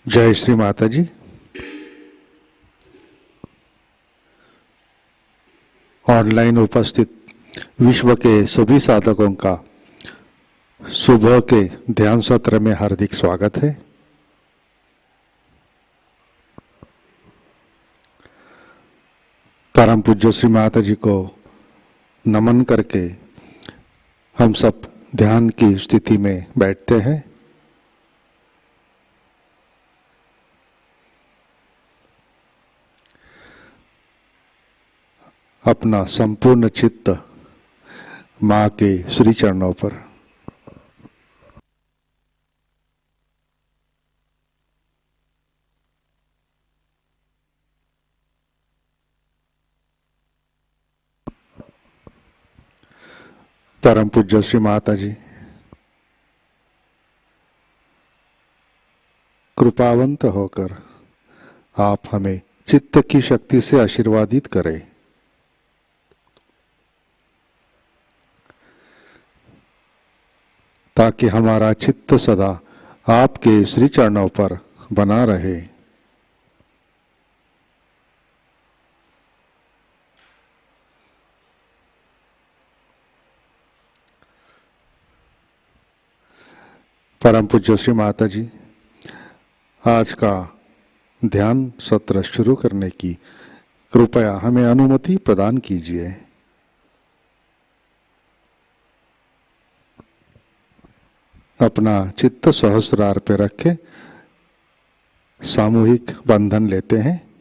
जय श्री माता जी। ऑनलाइन उपस्थित विश्व के सभी साधकों का सुबह के ध्यान सत्र में हार्दिक स्वागत है। परम पूज्य श्री माता जी को नमन करके हम सब ध्यान की स्थिति में बैठते हैं। अपना संपूर्ण चित्त माँ के श्री चरणों पर, परम पूज्य श्री माता जी कृपावंत होकर आप हमें चित्त की शक्ति से आशीर्वादित करें। ताकि हमारा चित्त सदा आपके श्री चरणों पर बना रहे। परम पूज्य श्री माता जी, आज का ध्यान सत्र शुरू करने की कृपया हमें अनुमति प्रदान कीजिए। अपना चित्त सहस्रार पे रखे सामूहिक बंधन लेते हैं।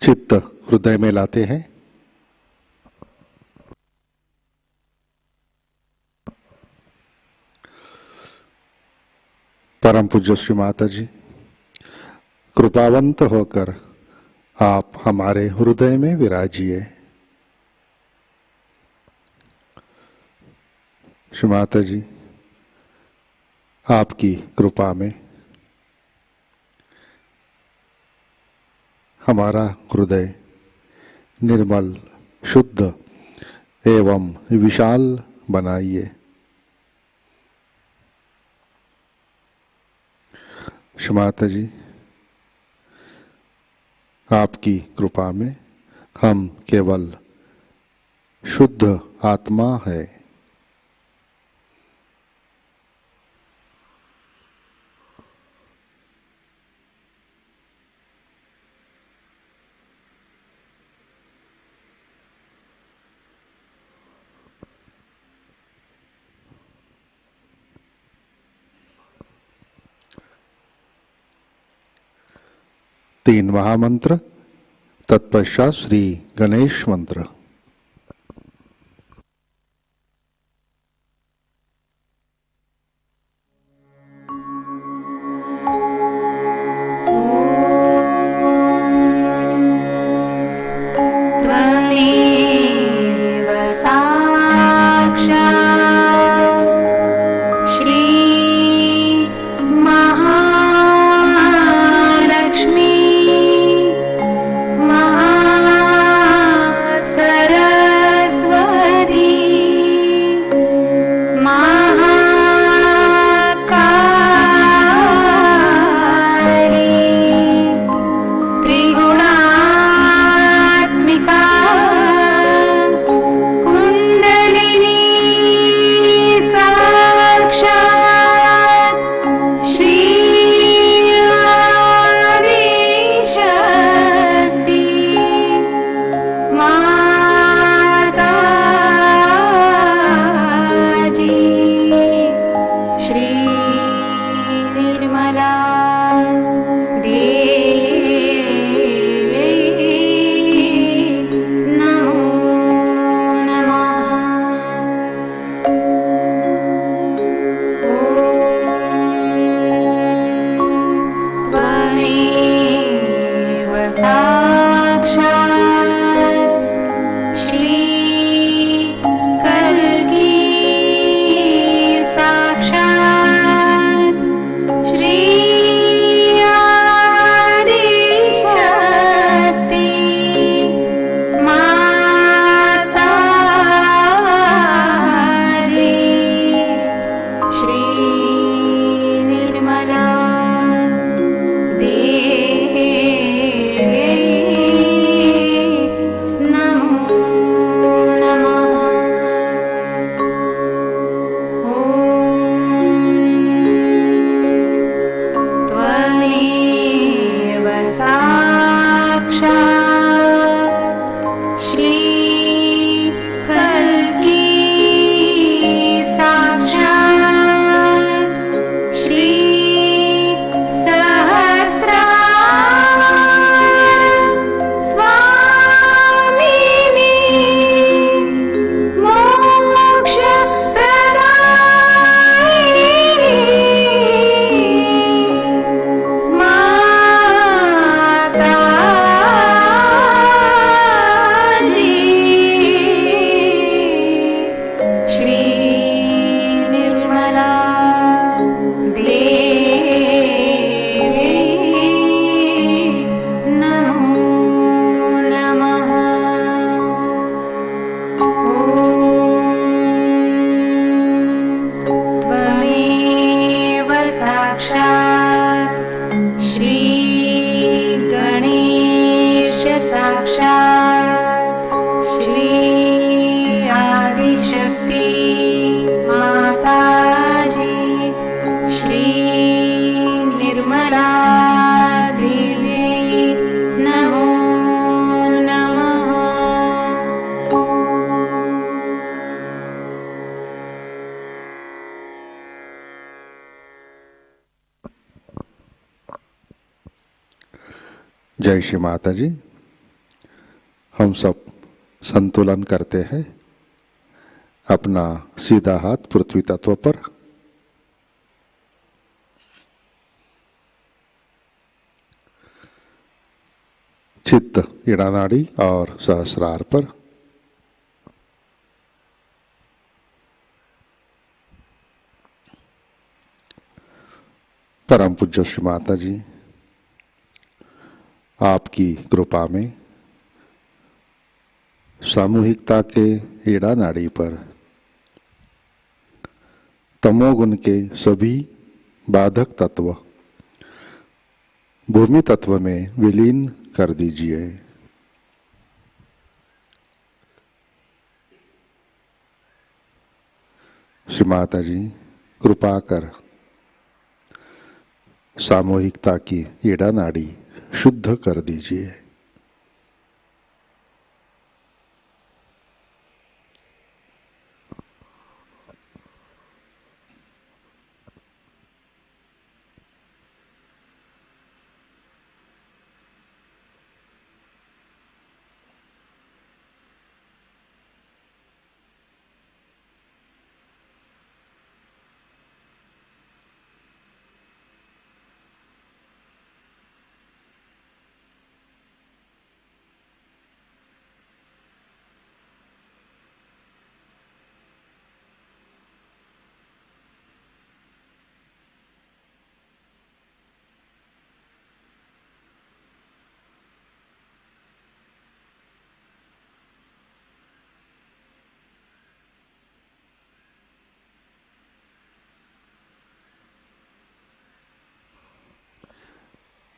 चित्त हृदय में लाते हैं। परम पूज्य श्री माता जी, कृपावंत होकर आप हमारे हृदय में विराजिए। श्री माता जी, आपकी कृपा में हमारा हृदय निर्मल, शुद्ध एवं विशाल बनाइए। श्री माता जी, आपकी कृपा में हम केवल शुद्ध आत्मा है। तीन महामंत्र, तत्पश्चात श्री गणेश मंत्र। महालक्ष्मी महासरस्वती श्री आदिशक्ति माताजी, श्री निर्मला देवी नमो नमः। जय श्री माता जी। हम सब संतुलन करते हैं। अपना सीधा हाथ पृथ्वी तत्व पर, चित्त इड़ा नाड़ी और सहस्रार पर, परम पूज्य श्री माता जी, आपकी कृपा में सामूहिकता के इड़ा नाड़ी पर तमोगुण के सभी बाधक तत्व भूमि तत्व में विलीन कर दीजिए। श्री माता जी, कृपा कर सामूहिकता की इड़ा नाड़ी शुद्ध कर दीजिए।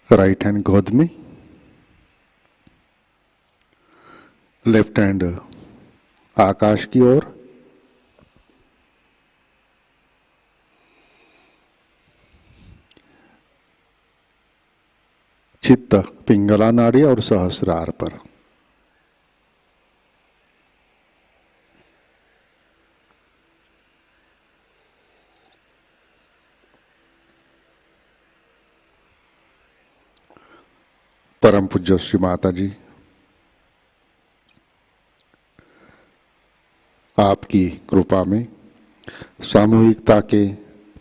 राइट हैंड गोद में, लेफ्ट हैंड आकाश की ओर, चित्त पिंगला नाड़ी और सहस्रार पर। परम पूज्य श्री माता जी, आपकी कृपा में सामूहिकता के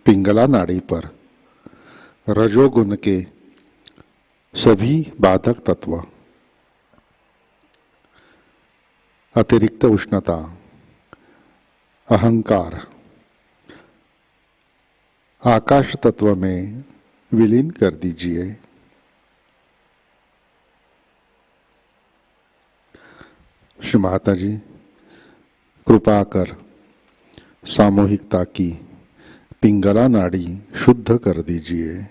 पिंगला नाड़ी पर रजोगुण के सभी बाधक तत्व, अतिरिक्त उष्णता, अहंकार, आकाश तत्व में विलीन कर दीजिए। श्री माता जी, कृपा कर सामूहिकता की पिंगला नाड़ी शुद्ध कर दीजिए।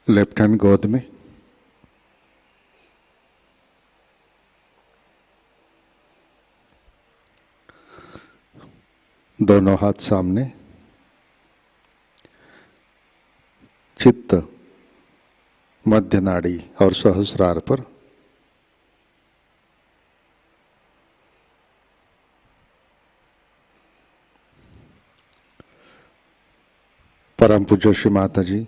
लेफ्ट हैंड गोद में, दोनों हाथ सामने, चित्त मध्य नाड़ी और सहस्रार पर परम पूज्य श्री माता जी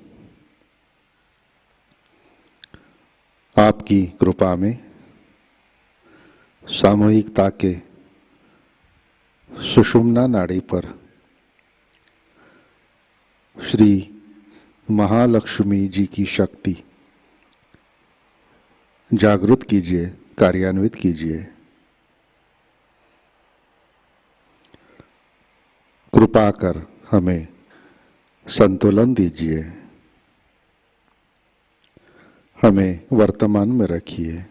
आपकी कृपा में सामूहिकता के सुषुम्ना नाड़ी पर श्री महालक्ष्मी जी की शक्ति जागृत कीजिए, कार्यान्वित कीजिए। कृपा कर हमें संतुलन दीजिए, हमें वर्तमान में रखिए।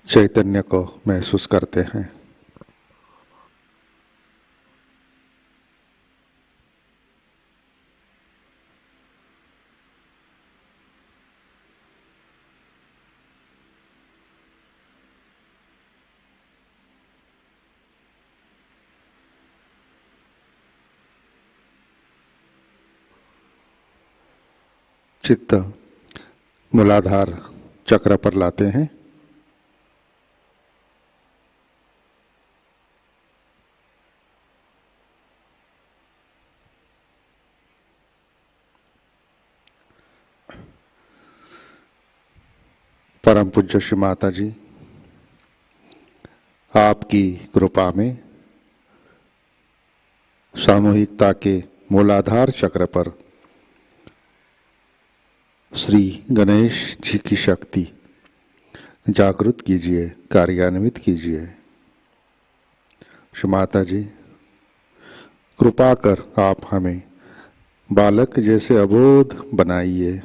चैतन्य को महसूस करते हैं। चित्त मूलाधार चक्र पर लाते हैं। परम पूज्य श्री माता जी आपकी कृपा में सामूहिकता के मूलाधार चक्र पर श्री गणेश जी की शक्ति जागृत कीजिए, कार्यान्वित कीजिए। श्री माता जी कृपा कर आप हमें बालक जैसे अबोध बनाइए,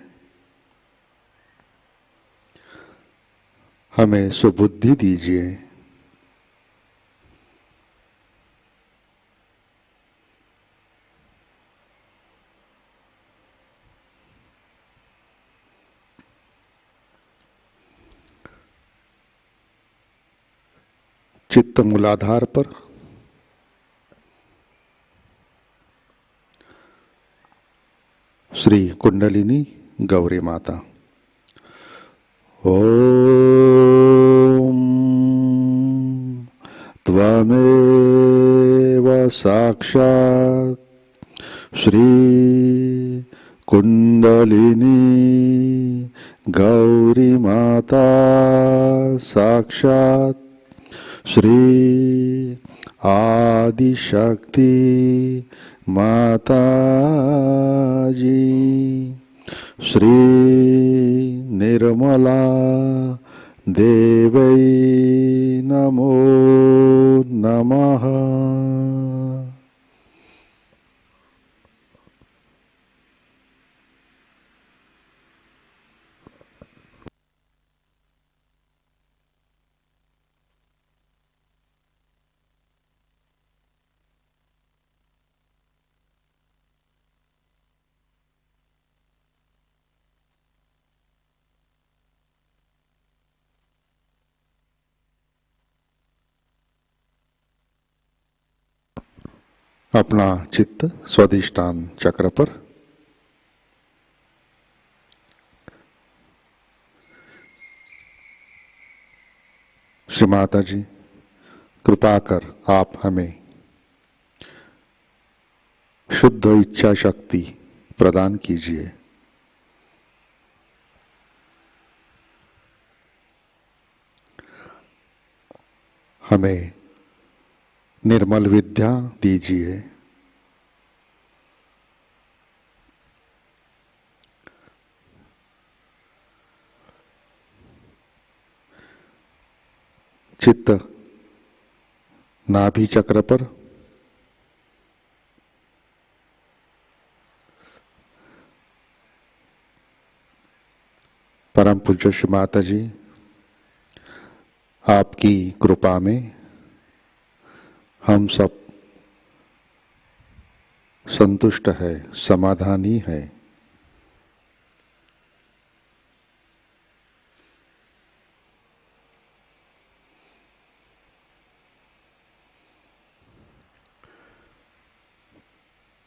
हमें सुबुद्धि दीजिए। चित्त मूलाधार पर श्री कुंडलिनी गौरी माता। ओम त्वमेव साक्षात् श्री कुंडलिनी गौरी माता साक्षात् श्री आदिशक्ति माता जी श्री निर्मला देवै नमो नमः। अपना चित्त स्वाधिष्ठान चक्र पर श्री माता जी कृपा कर आप हमें शुद्ध इच्छा शक्ति प्रदान कीजिए। हमें निर्मल विद्या दीजिए। चित्त नाभि चक्र पर परम पूज्य श्री माता जी आपकी कृपा में हम सब संतुष्ट है, समाधानी है।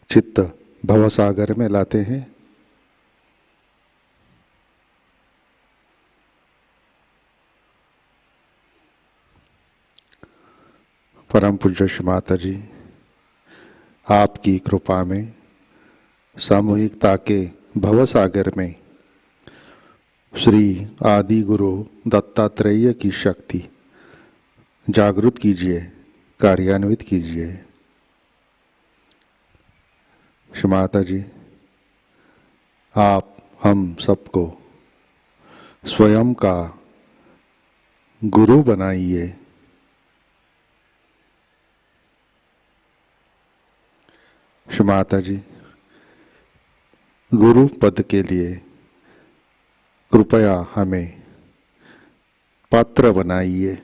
चित्त भवसागर में लाते हैं। परम पूज्य श्री माता जी, आपकी कृपा में सामूहिकता के भवसागर में श्री आदि गुरु दत्तात्रेय की शक्ति जागृत कीजिए, कार्यान्वित कीजिए। श्री माता जी, आप हम सबको स्वयं का गुरु बनाइए। श्री माता जी, गुरु पद के लिए कृपया हमें पात्र बनाइए।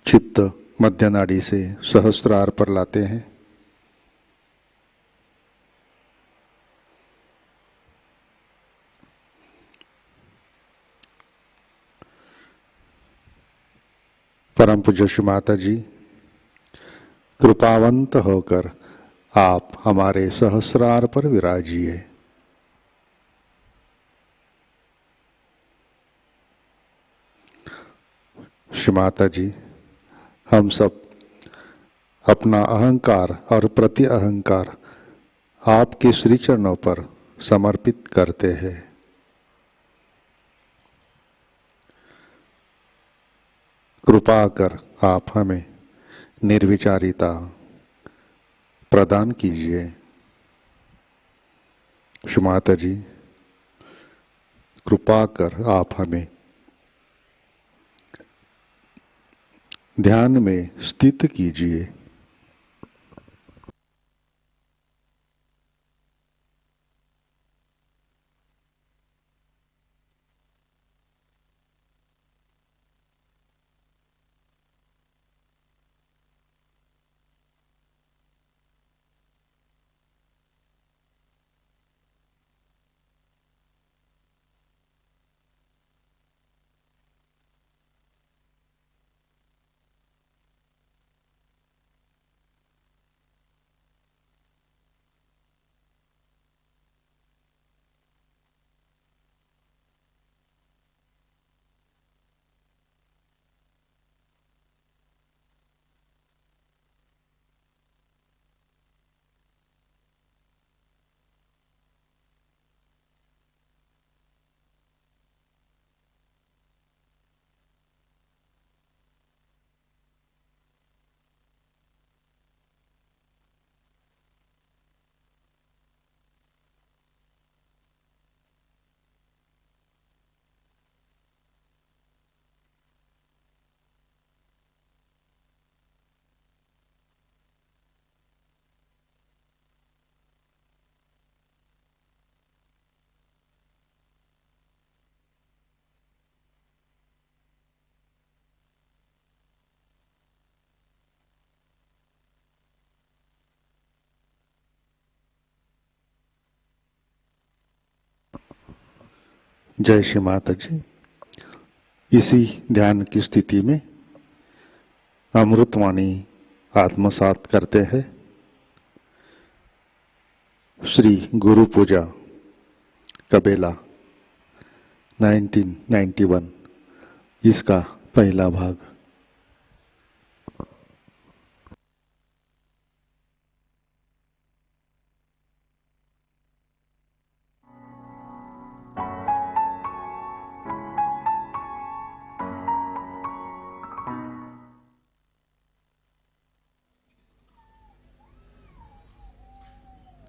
चित्त मध्य नाड़ी से सहस्त्रार पर लाते हैं। परम पूज्य श्री माता जी, कृपावंत होकर आप हमारे सहस्रार पर विराजिए। श्री माता जी, हम सब अपना अहंकार और प्रति अहंकार आपके श्री चरणों पर समर्पित करते हैं। कृपा कर आप हमें निर्विचारिता प्रदान कीजिए। श्री माता जी, कृपा कर आप हमें ध्यान में स्थित कीजिए। जय श्री माता जी। इसी ध्यान की स्थिति में अमृतवाणी आत्मसात करते हैं। श्री गुरु पूजा कबेला 1991, इसका पहला भाग।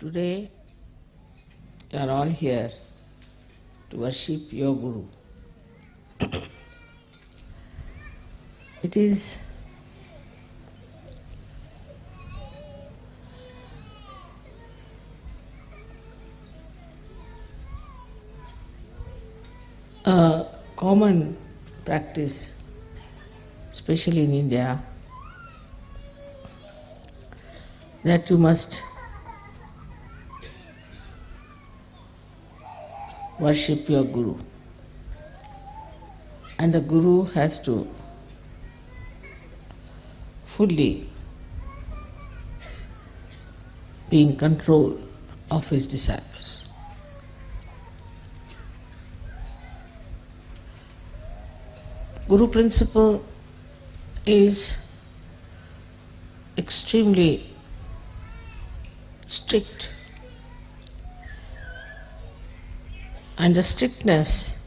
Today, you are all here to worship your Guru. It is a common practice, especially in India, that you must worship your Guru. And the Guru has to fully be in control of his disciples. Guru principle is extremely strict, and the strictness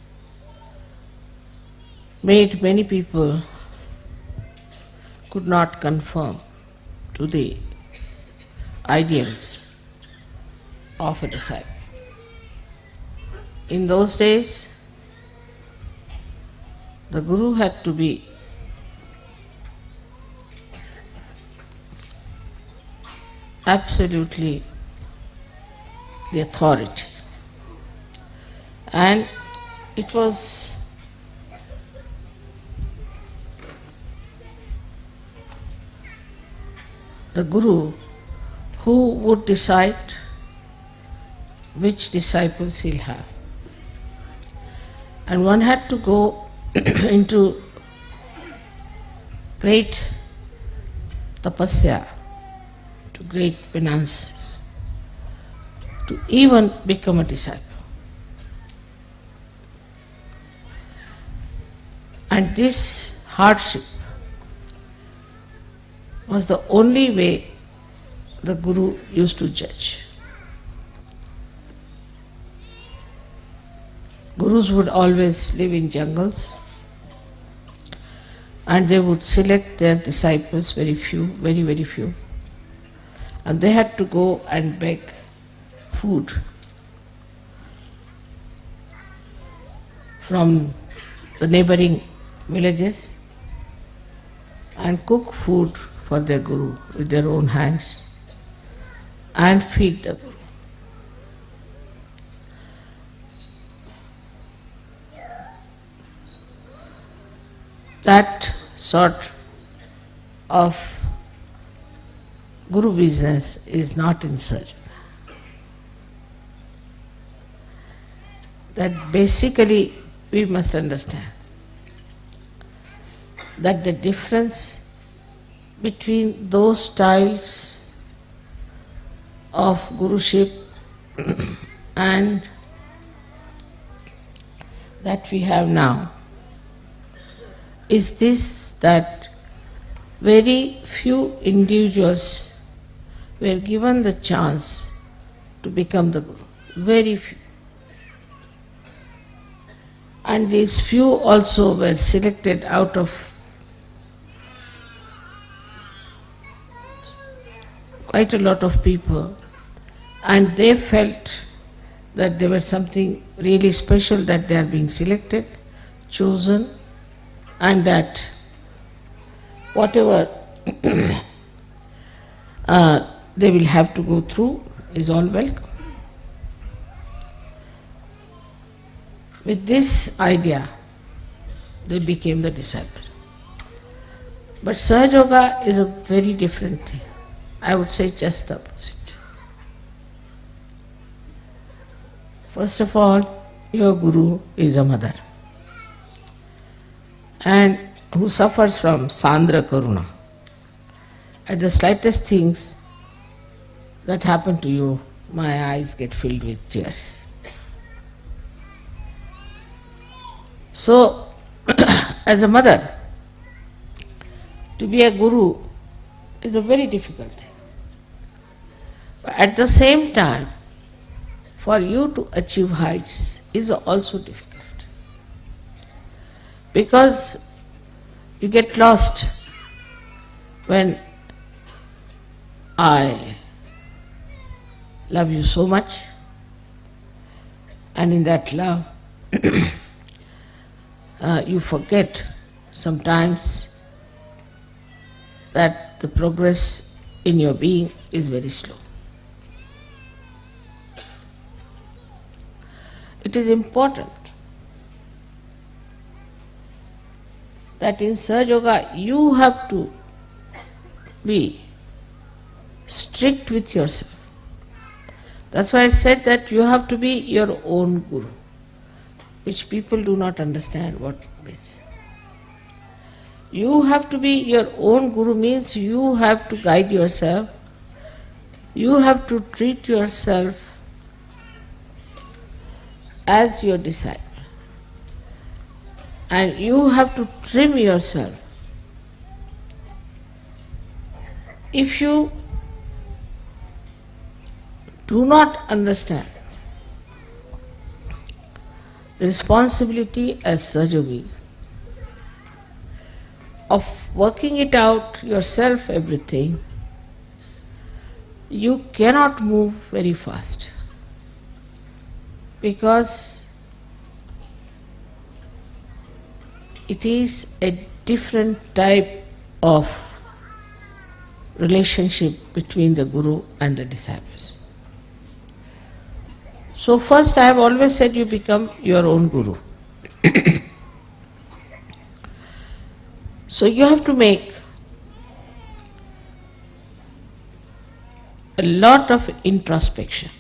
made many people could not conform to the ideals of a disciple. In those days, the Guru had to be absolutely the authority, and it was the Guru who would decide which disciples he'll have. And one had to go into great tapasya, to great penances, to even become a disciple. And this hardship was the only way the Guru used to judge. Gurus would always live in jungles, and they would select their disciples, very few, very, very few. And they had to go and beg food from the neighboring villages and cook food for their Guru with their own hands and feed the Guru. That sort of Guru business is not in Sahaja. That basically we must understand that the difference between those styles of Guruship and that we have now is this, that very few individuals were given the chance to become the Guru. Very few. And these few also were selected out of quite a lot of people, and they felt that there was something really special, that they are being selected, chosen, and that whatever they will have to go through is all welcome. With this idea, they became the disciples. But SahajaYoga is a very different thing. I would say just the opposite. First of all, your Guru is a mother, and who suffers from Sandra Karuna. At the slightest things that happen to you, my eyes get filled with tears. So, as a mother, to be a Guru is a very difficult thing. But at the same time, for you to achieve heights is also difficult. Because you get lost when I love you so much, and in that love you forget sometimes that the progress in your being is very slow. It is important that in Sahaja you have to be strict with yourself. That's why I said that you have to be your own guru, which people do not understand what it means. You have to be your own guru means you have to guide yourself, you have to treat yourself as your disciple, and you have to trim yourself. If you do not understand the responsibility as Sahajayogi of working it out yourself, everything, you cannot move very fast, because it is a different type of relationship between the Guru and the disciples. So first, I have always said you become your own Guru. So you have to make a lot of introspection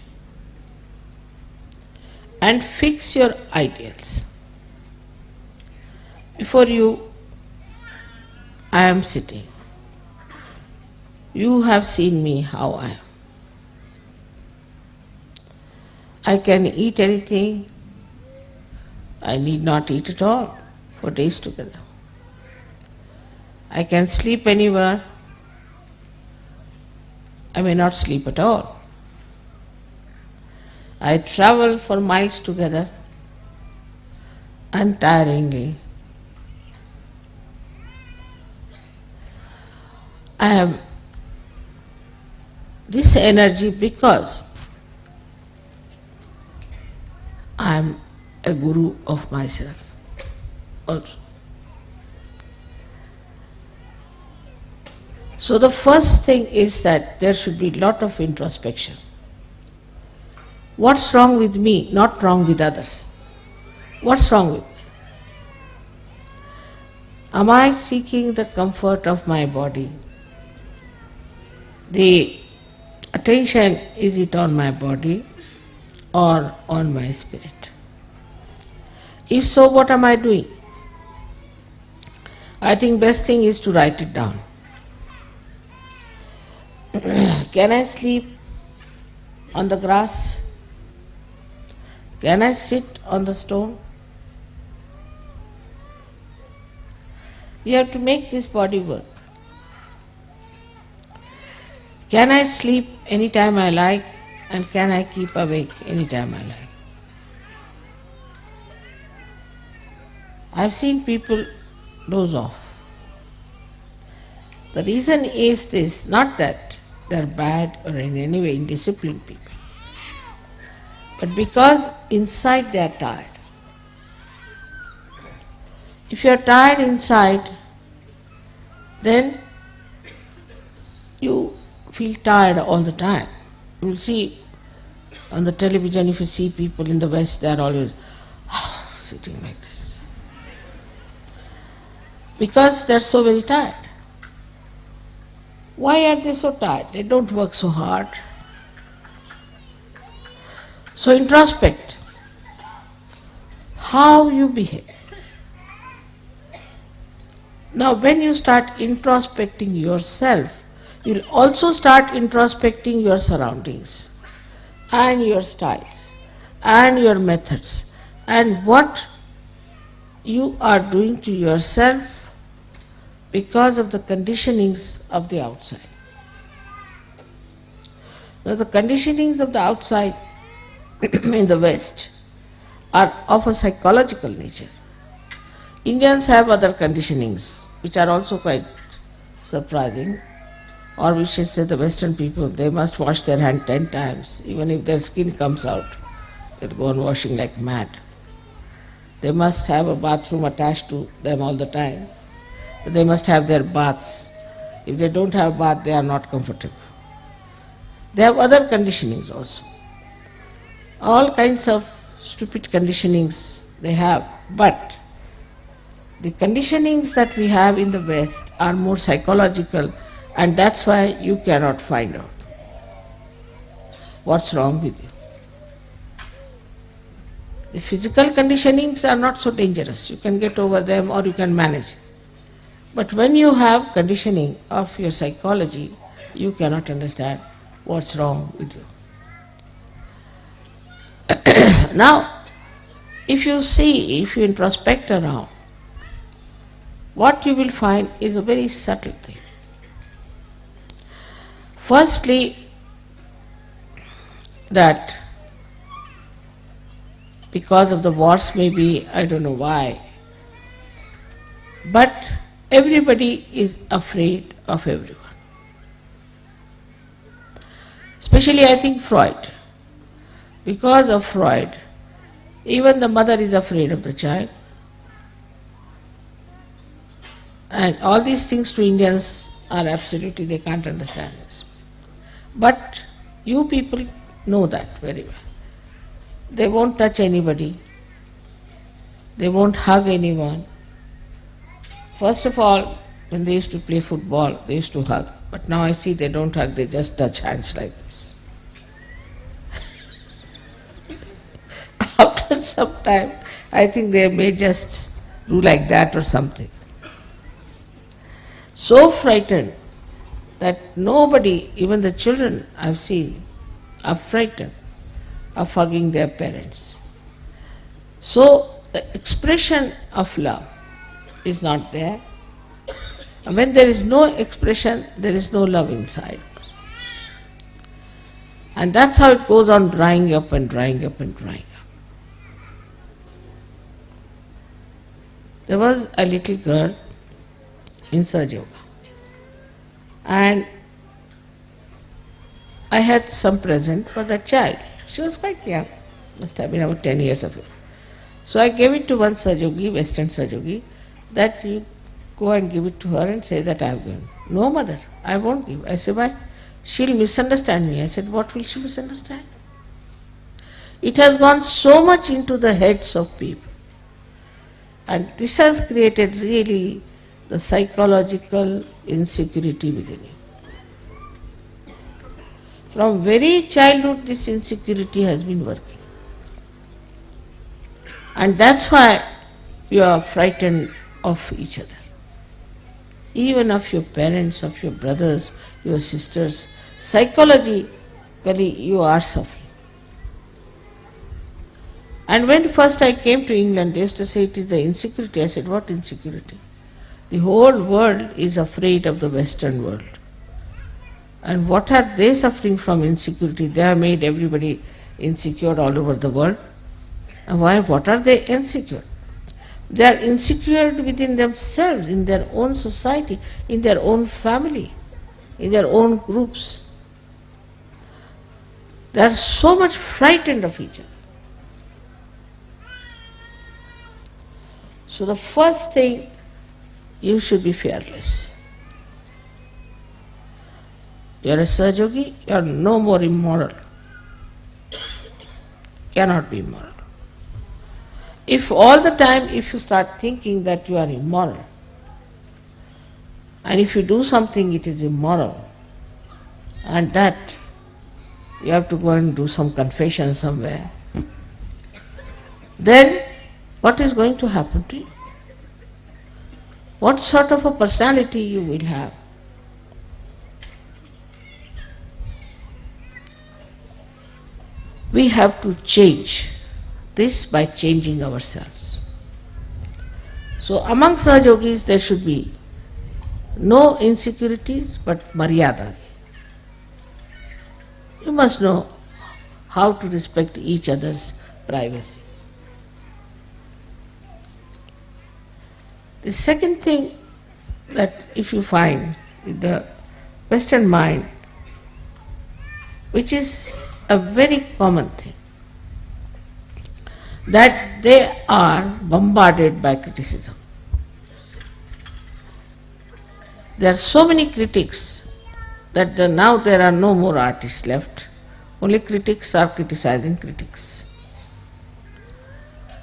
and fix your ideals. Before you, I am sitting. You have seen me how I am. I can eat anything. I need not eat at all for days together. I can sleep anywhere. I may not sleep at all. I travel for miles together untiringly. I have this energy because I am a guru of myself also. So the first thing is that there should be a lot of introspection. What's wrong with me, not wrong with others? What's wrong with me? Am I seeking the comfort of my body? The attention, is it on my body or on my spirit? If so, what am I doing? I think best thing is to write it down. Can I sleep on the grass? Can I sit on the stone? You have to make this body work. Can I sleep anytime I like, and can I keep awake anytime I like? I've seen people doze off. The reason is this, not that they're bad or in any way indisciplined people, but because inside they're tired. If you're tired inside, then you feel tired all the time. You will see on the television, if you see people in the West, they are always sitting like this. Because they are so very tired. Why are they so tired? They don't work so hard. So introspect how you behave. Now when you start introspecting yourself, you'll also start introspecting your surroundings and your styles and your methods and what you are doing to yourself because of the conditionings of the outside. Now the conditionings of the outside in the West are of a psychological nature. Indians have other conditionings which are also quite surprising, or we should say the Western people, they must wash their hand 10 times, even if their skin comes out, they'll go on washing like mad. They must have a bathroom attached to them all the time. They must have their baths. If they don't have bath, they are not comfortable. They have other conditionings also. All kinds of stupid conditionings they have, but the conditionings that we have in the West are more psychological, and that's why you cannot find out what's wrong with you. The physical conditionings are not so dangerous. You can get over them or you can manage. But when you have conditioning of your psychology, you cannot understand what's wrong with you. Now, if you introspect around, what you will find is a very subtle thing. Firstly, that because of the wars maybe, I don't know why, but everybody is afraid of everyone. Especially I think Freud. Because of Freud, even the mother is afraid of the child. And all these things to Indians are absolutely, they can't understand this. But you people know that very well. They won't touch anybody. They won't hug anyone. First of all, when they used to play football, they used to hug. But now I see they don't hug, they just touch hands like this. After some time, I think they may just do like that or something. So frightened that nobody, even the children I've seen, are frightened of hugging their parents. So the expression of love is not there. And when there is no expression, there is no love inside. And that's how it goes on drying up and drying up and drying up. There was a little girl in SahajaYoga, and I had some present for that child. She was quite young, must have been about 10 years of age. So I gave it to one Sahajayogi, Western Sahajayogi, that you go and give it to her and say that I have given. No, mother, I won't give. I said, why? She'll misunderstand me. I said, what will she misunderstand? It has gone so much into the heads of people. And this has created really the psychological insecurity within you. From very childhood, this insecurity has been working. And that's why you are frightened of each other. Even of your parents, of your brothers, your sisters. Psychologically, you are suffering. And when first I came to England, they used to say it is the insecurity. I said, what insecurity? The whole world is afraid of the Western world. And what are they suffering from insecurity? They have made everybody insecure all over the world. And why? What are they insecure? They are insecure within themselves, in their own society, in their own family, in their own groups. They are so much frightened of each other. So the first thing, you should be fearless. You are a Sahajayogi, you are no more immoral. Cannot be immoral. If all the time, if you start thinking that you are immoral, and if you do something it is immoral, and that you have to go and do some confession somewhere, then what is going to happen to you? What sort of a personality you will have? We have to change this by changing ourselves. So among Sahajogis there should be no insecurities but maryadas. You must know how to respect each other's privacy. The second thing that if you find in the Western mind, which is a very common thing, that they are bombarded by criticism. There are so many critics that now there are no more artists left. Only critics are criticizing critics.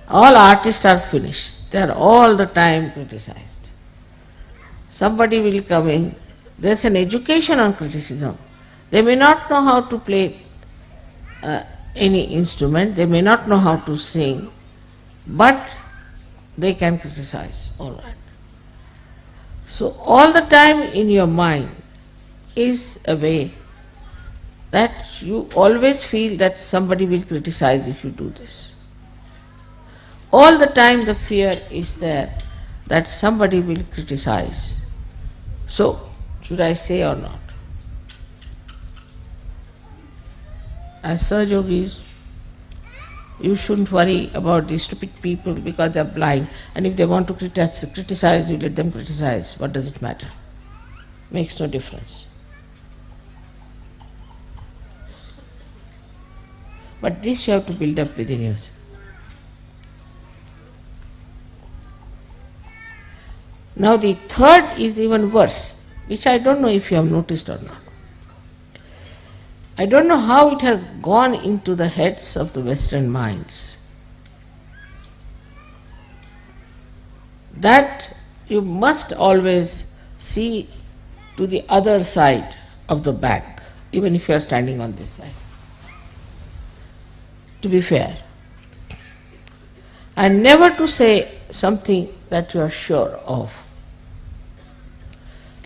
All artists are finished. They are all the time criticized. Somebody will come in, there's an education on criticism. They may not know how to play any instrument, they may not know how to sing, but they can criticize, all right. So all the time in your mind is a way that you always feel that somebody will criticize if you do this. All the time the fear is there that somebody will criticize. So, should I say or not? As Sahajayogis, you shouldn't worry about these stupid people because they are blind, and if they want to criticize, you let them criticize. What does it matter? Makes no difference. But this you have to build up within yourself. Now the third is even worse, which I don't know if you have noticed or not. I don't know how it has gone into the heads of the Western minds that you must always see to the other side of the bank, even if you are standing on this side, to be fair, and never to say something that you are sure of.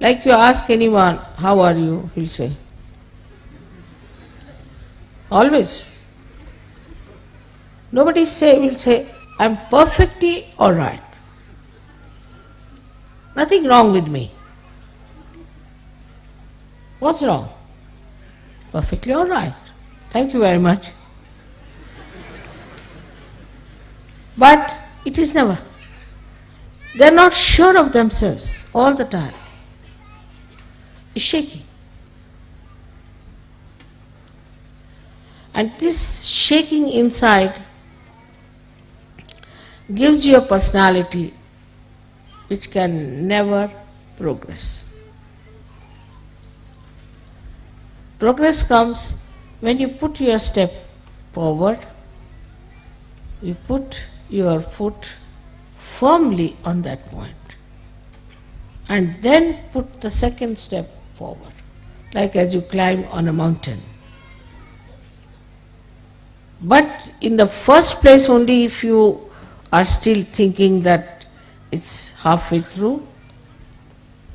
Like you ask anyone, how are you? He'll say, always. Nobody will say, I'm perfectly all right. Nothing wrong with me. What's wrong? Perfectly all right. Thank you very much. But it is never. They are not sure of themselves all the time. It's shaking. And this shaking inside gives you a personality which can never progress. Progress comes when you put your step forward, you put your foot firmly on that point, and then put the second step forward, like as you climb on a mountain. But in the first place only, if you are still thinking that it's halfway through,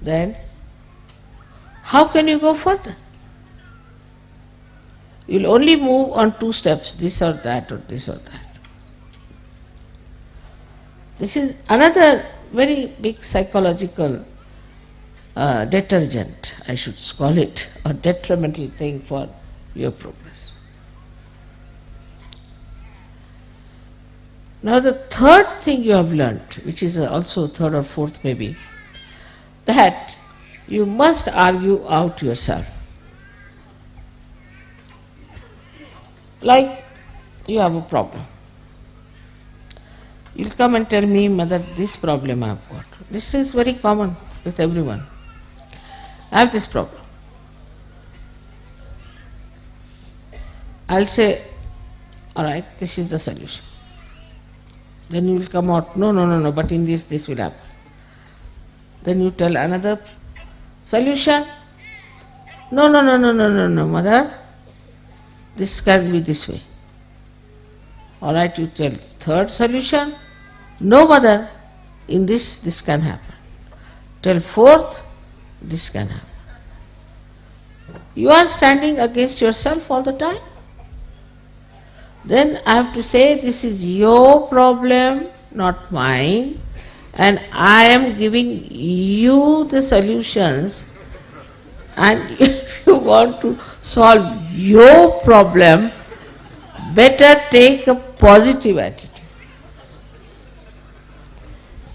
then how can you go further? You'll only move on two steps, this or that or this or that. This is another very big psychological detergent, I should call it, or detrimental thing for your progress. Now the third thing you have learnt, which is also third or fourth maybe, that you must argue out yourself. Like you have a problem. You'll come and tell me, Mother, this problem I have got. This is very common with everyone. I have this problem. I'll say, all right, this is the solution. Then you will come out, no, but in this will happen. Then you tell another solution. No, Mother, this can be this way. All right, you tell third solution. No, Mother, in this can happen. Tell fourth, this can happen. You are standing against yourself all the time. Then I have to say, this is your problem, not mine, and I am giving you the solutions, and if you want to solve your problem, better take a positive attitude.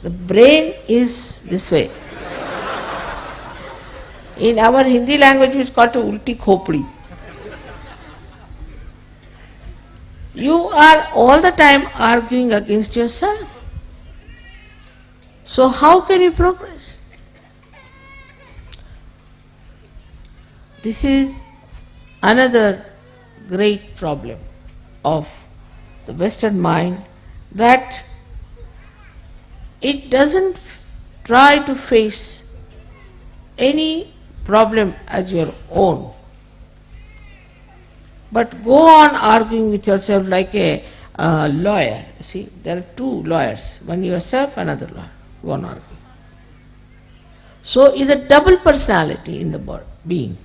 The brain is this way. In our Hindi language it's called ulti khopdi. You are all the time arguing against yourself. So how can you progress? This is another great problem of the Western mind, that it doesn't try to face any problem as your own, but go on arguing with yourself like a lawyer. See, there are two lawyers, one yourself, another lawyer, go on arguing. So is a double personality in the being.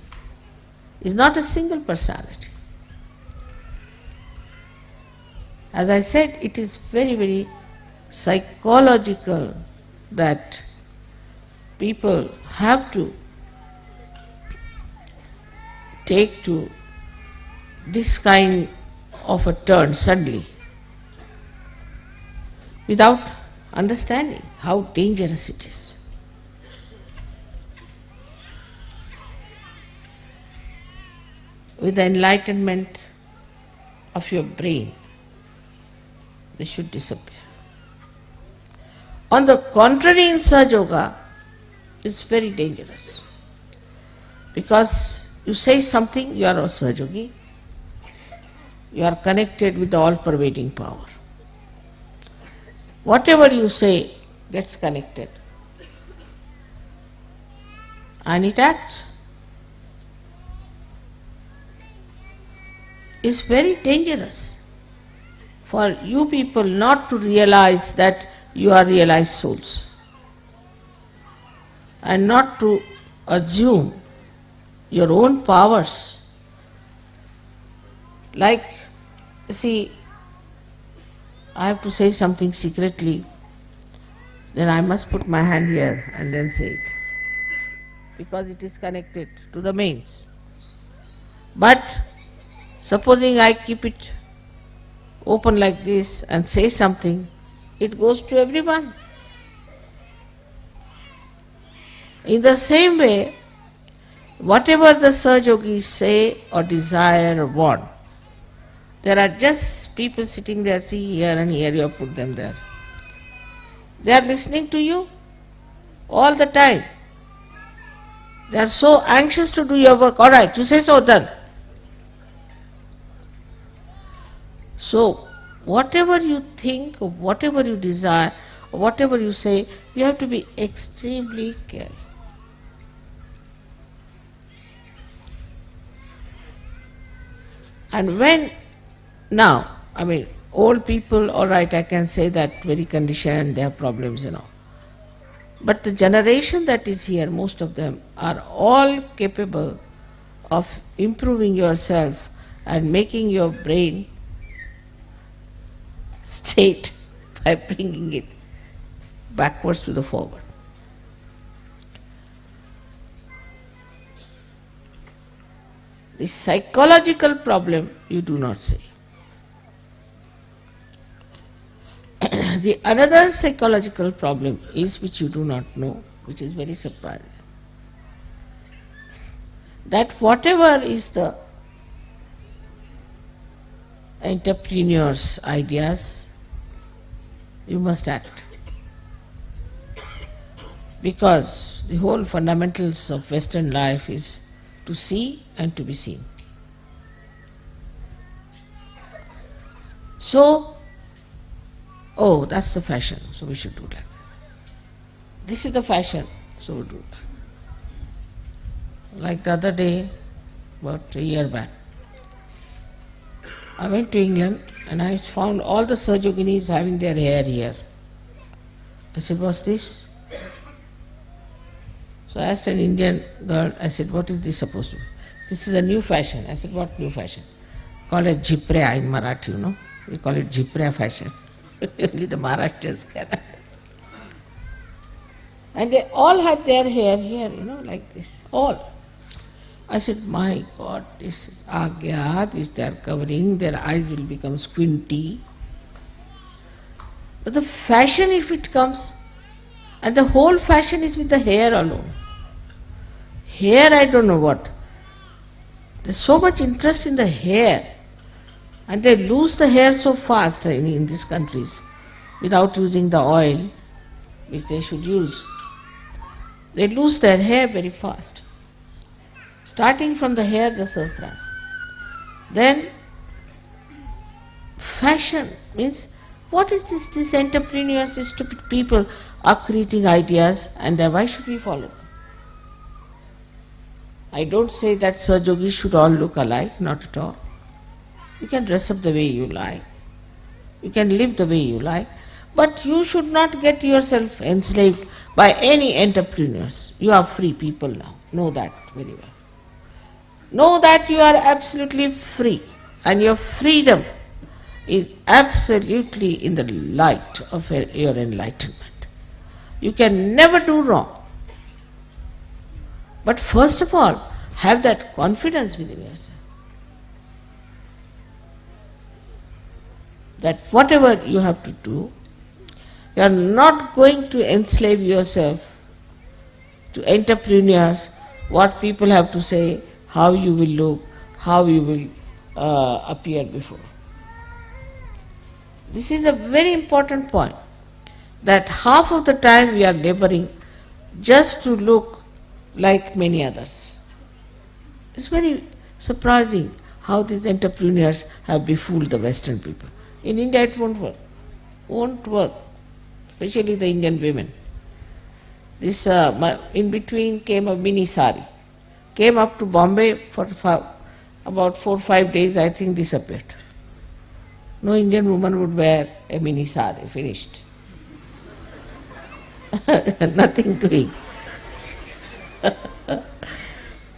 It's not a single personality. As I said, it is very, very psychological that people have to take to this kind of a turn suddenly without understanding how dangerous it is. With the enlightenment of your brain, they should disappear. On the contrary, in Sahaja it's very dangerous. Because you say something, you are a Sahaja, you are connected with the all-pervading power. Whatever you say gets connected. And it acts. It's very dangerous for you people not to realize that you are realized souls and not to assume your own powers. Like, see, I have to say something secretly, then I must put my hand here and then say it, because it is connected to the mains. But supposing I keep it open like this and say something, it goes to everyone. In the same way, whatever the Sahajogis say or desire or want, there are just people sitting there, see here and here, you have put them there. They are listening to you all the time. They are so anxious to do your work. All right, you say so, done. So, whatever you think, or whatever you desire, or whatever you say, you have to be extremely careful. And when, now, old people, all right, I can say that very conditioned, they have problems, But the generation that is here, most of them are all capable of improving yourself and making your brain straight by bringing it backwards to the forward. The psychological problem you do not see. The another psychological problem is which you do not know, which is very surprising. That whatever is the entrepreneur's ideas, you must act. Because the whole fundamentals of Western life is to see and to be seen. So, oh, that's the fashion, so we should do like that. This is the fashion, so we do that. Like the other day, about a year back, I went to England and I found all the Sahajoginis having their hair here. I said, what's this? So I asked an Indian girl, I said, what is this supposed to be? This is a new fashion. I said, what new fashion? Call it Jiprea in Marathi, We call it Jiprea fashion. Only the Maharashtrians can. And they all had their hair here, like this, all. I said, my God, this is Agya, this they are covering, their eyes will become squinty. But the fashion, if it comes, and the whole fashion is with the hair alone. Hair, I don't know what. There's so much interest in the hair, and they lose the hair so fast in these countries without using the oil which they should use. They lose their hair very fast. Starting from the hair, the sahasrara. Then fashion means what is this? These entrepreneurs, these stupid people are creating ideas, and then why should we follow them? I don't say that Sahajogis should all look alike, not at all. You can dress up the way you like. You can live the way you like. But you should not get yourself enslaved by any entrepreneurs. You are free people now. Know that very well. Know that you are absolutely free, and your freedom is absolutely in the light of your enlightenment. You can never do wrong. But first of all, have that confidence within yourself that whatever you have to do, you are not going to enslave yourself to entrepreneurs, what people have to say, how you will look, how you will appear before. This is a very important point, that half of the time we are laboring just to look like many others. It's very surprising how these entrepreneurs have befooled the Western people. In India it won't work. Won't work. Especially the Indian women. This in between came a mini sari. Came up to Bombay for about 4 or 5 days, I think disappeared. No Indian woman would wear a mini sari, finished. Nothing doing.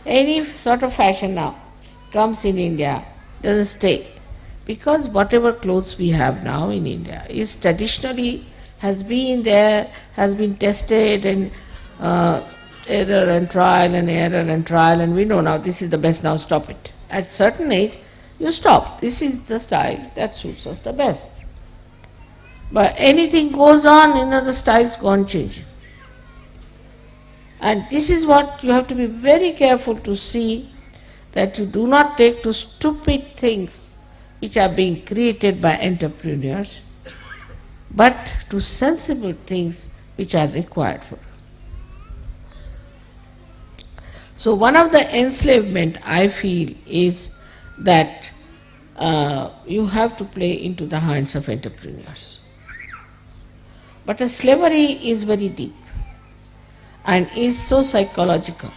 Any sort of fashion now comes in India, doesn't stay. Because whatever clothes we have now in India is traditionally has been there, has been tested, and error and trial and error and trial, and we know now this is the best, now stop it. At certain age, you stop. This is the style that suits us the best. But anything goes on, the styles go on changing. And this is what you have to be very careful to see, that you do not take to stupid things which are being created by entrepreneurs, but to sensible things which are required for you. So one of the enslavement I feel is that you have to play into the hands of entrepreneurs. But a slavery is very deep and is so psychological.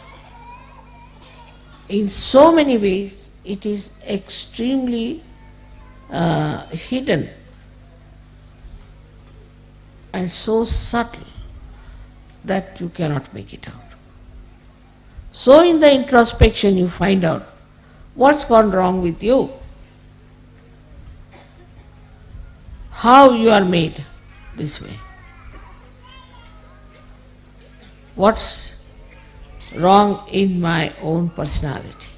In so many ways it is extremely hidden and so subtle that you cannot make it out. So in the introspection you find out what's gone wrong with you, how you are made this way, what's wrong in my own personality.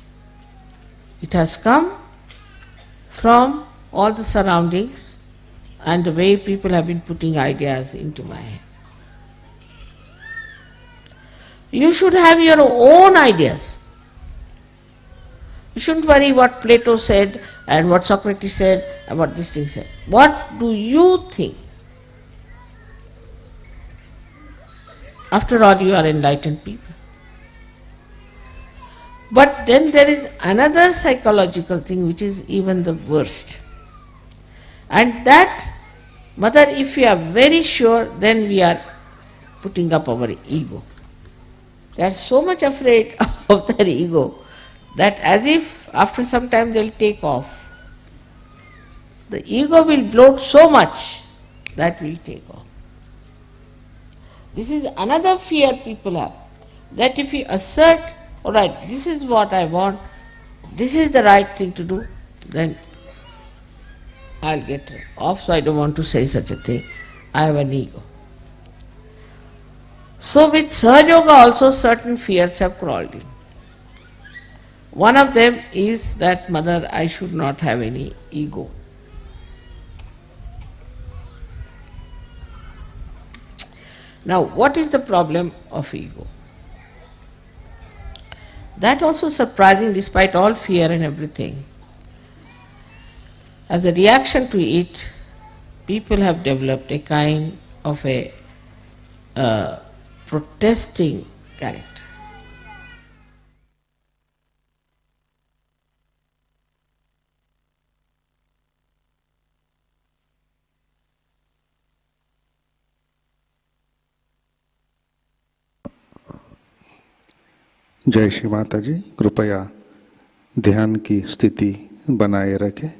It has come from all the surroundings and the way people have been putting ideas into my head. You should have your own ideas. You shouldn't worry what Plato said and what Socrates said and what this thing said. What do you think? After all, you are enlightened people. But then there is another psychological thing which is even the worst. And that, Mother, if we are very sure, then we are putting up our ego. They are so much afraid of their ego that as if after some time they will take off. The ego will bloat so much that will take off. This is another fear people have, that if you assert, all right, this is what I want, this is the right thing to do, then I'll get off, so I don't want to say such a thing. I have an ego. So with SahajaYoga also certain fears have crawled in. One of them is that, Mother, I should not have any ego. Now, what is the problem of ego? That also surprising despite all fear and everything. As a reaction to it, people have developed a kind of a protesting character. जय श्री माता जी। कृपया ध्यान की स्थिति बनाए रखें।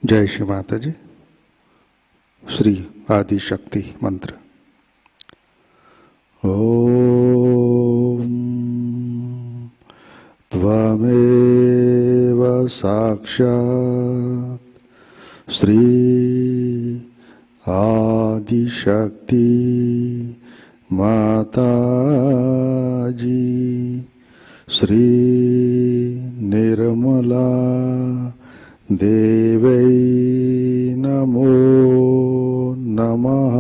जय श्री माता जी। श्री आदि शक्ति मंत्र। ओम त्वमेव साक्षात् श्री आदि शक्ति माता जी श्री निर्मला देवै नमो नमः।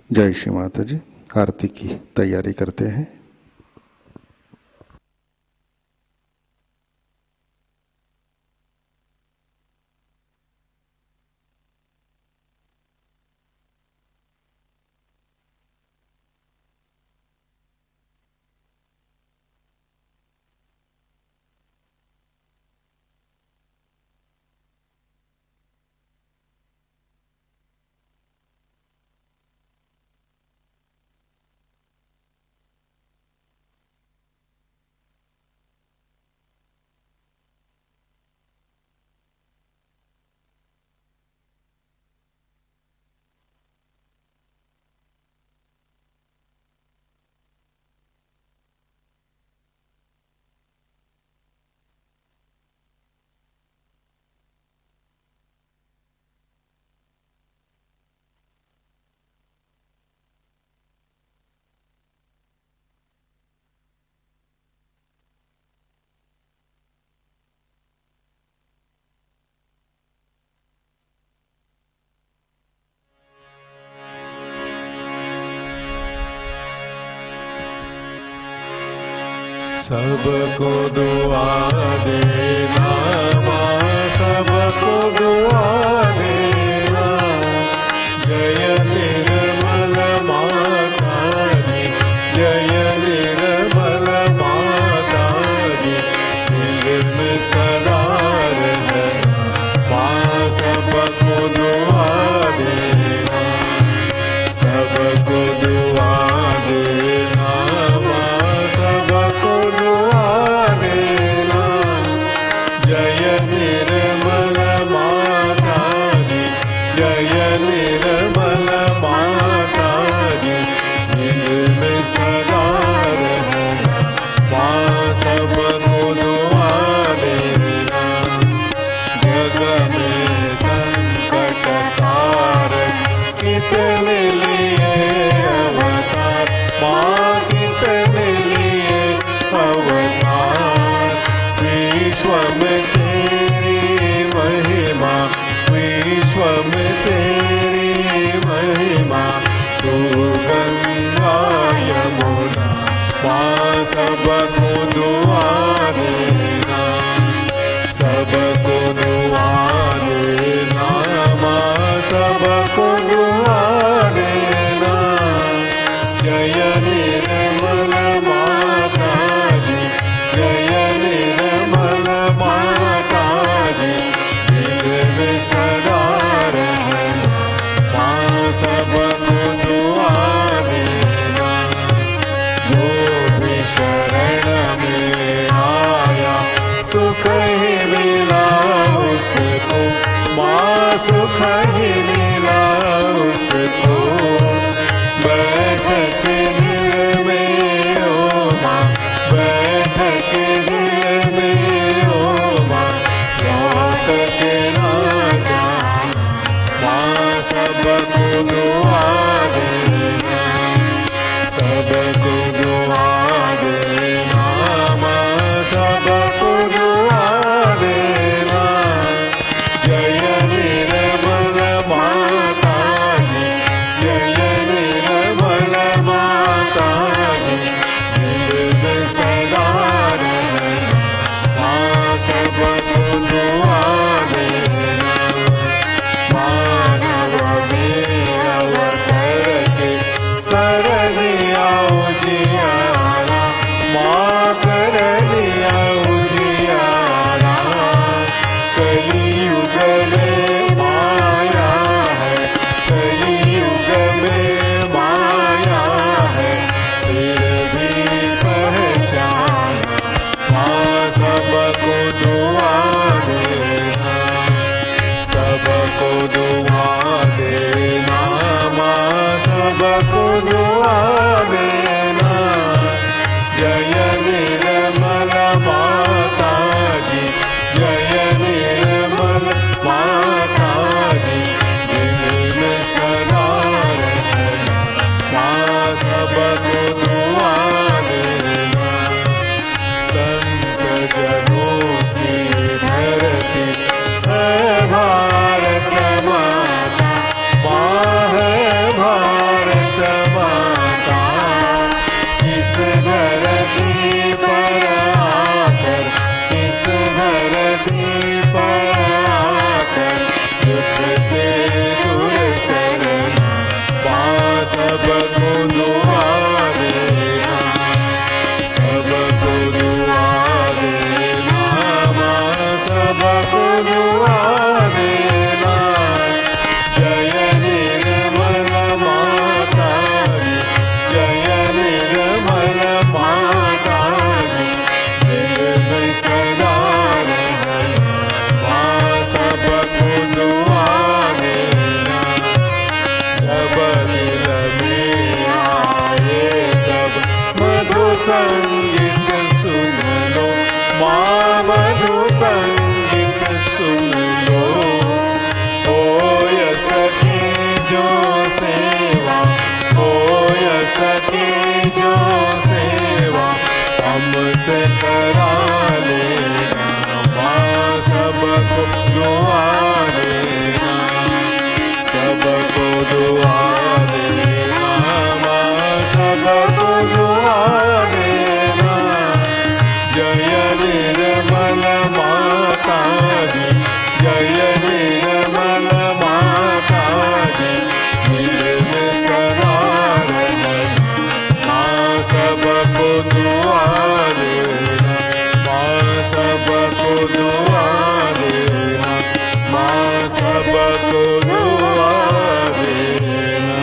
जय श्री माता जी। आरती की तैयारी करते हैं। सबको दुआ देना माँ, सबको दुआ देना। जय निर्मल माता जी, जय निर्मल माता जी। दिल में सदा रहना माँ, सबको दुआ देना, सबको दुआ देना माँ, सबको दुआ देना। जय निर्मल माता जी, जय निर्मल माता जी। दिल में सदा रहना माँ, सबको दुआ देना। जग में संकट कारक कितने लिए अवतार माँ, कितने लिए अवतार। विश्व में तेरी महिमा, विश्व में तेरी महिमा। तू गंगा यमुना माँ, सबको दुआ देना, सबको दुआ देना माँ, सबको दुआ देना। जय निर्मल माता जी, जय निर्मल माता जी। दिल में सदा रहना माँ, सबको दुआ देना। जो भी शरण में आया सुख ही मिला उसको माँ, सुख ही मिला उसको। बैठ के दिल में ओ माँ, बैठ के दिल में ओ माँ। लौट के ना जाना माँ, सबको दुआ देना, सबको दुआ देना माँ, सबको दुआ देना। जय निर्मल माता जी, जय निर्मल माता जी। दिल में सदा रहना माँ, सबको दुआ देना। मानव में से करा लेना, माँ सबको दुआ देना, सबको दुआ देना, माँ सबको दुआ देना। जय निर्मल माता जी, जय निर्मल माता जी, दिल में सदा रहना, माँ सबको दुआ देना, माँ सबको दुआ देना, माँ सबको दुआ देना।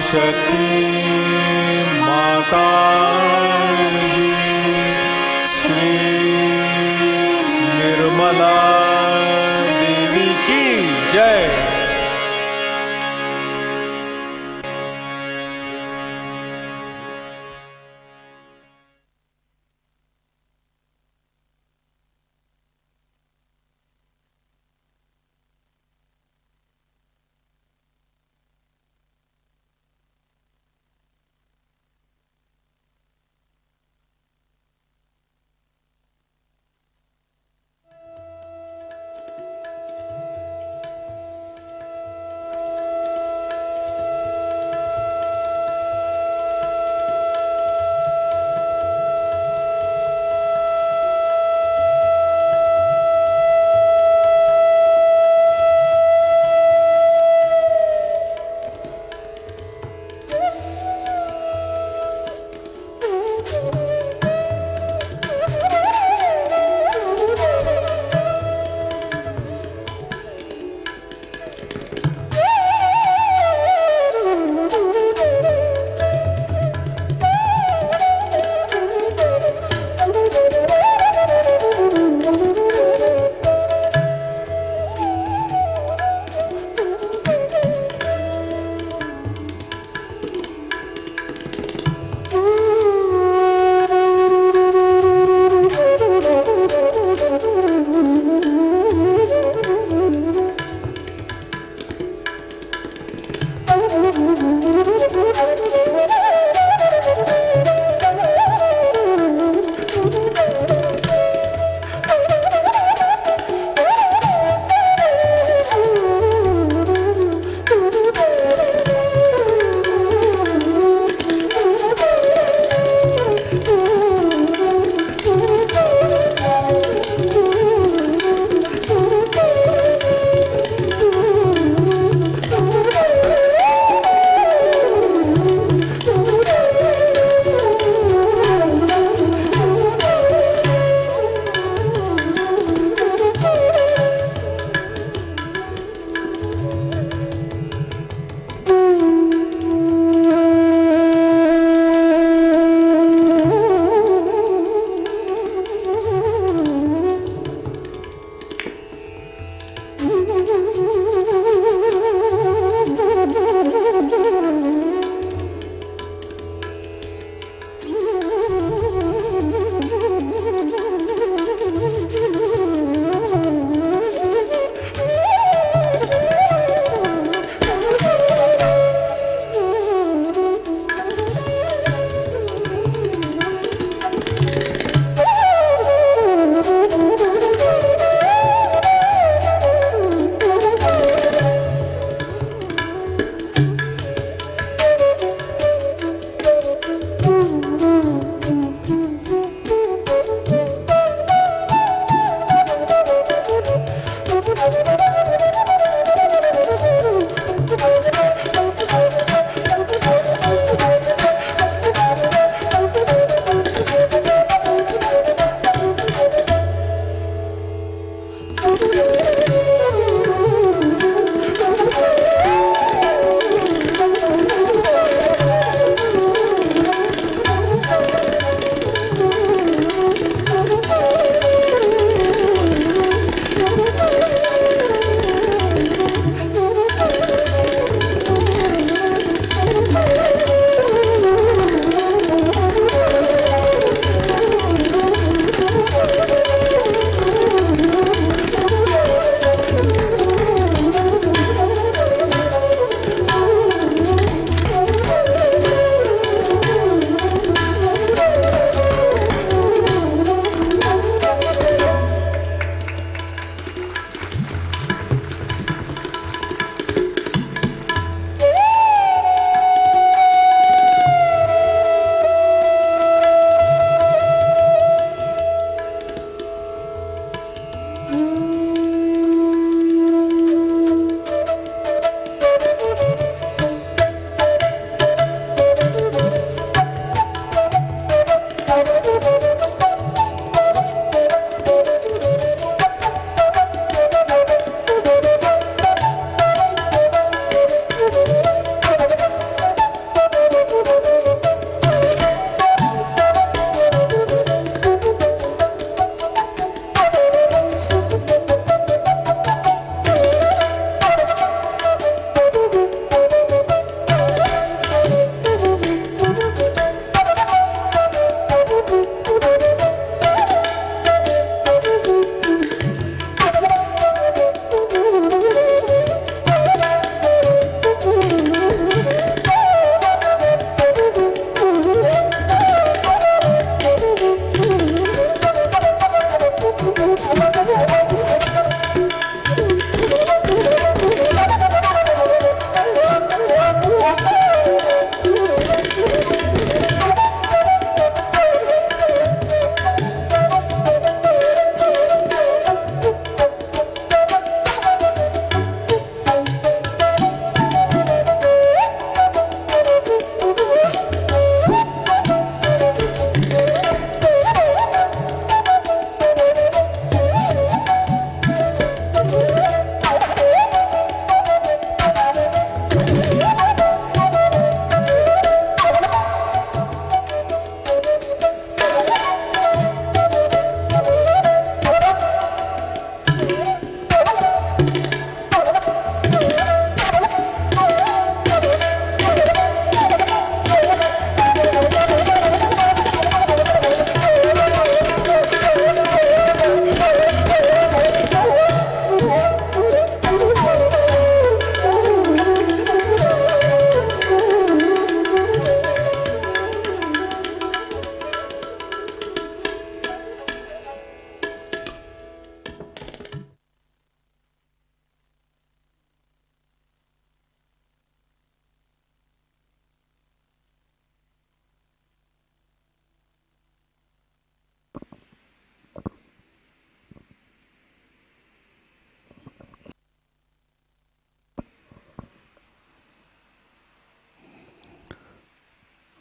शक्ति माता जी, श्री निर्मला देवी की जय।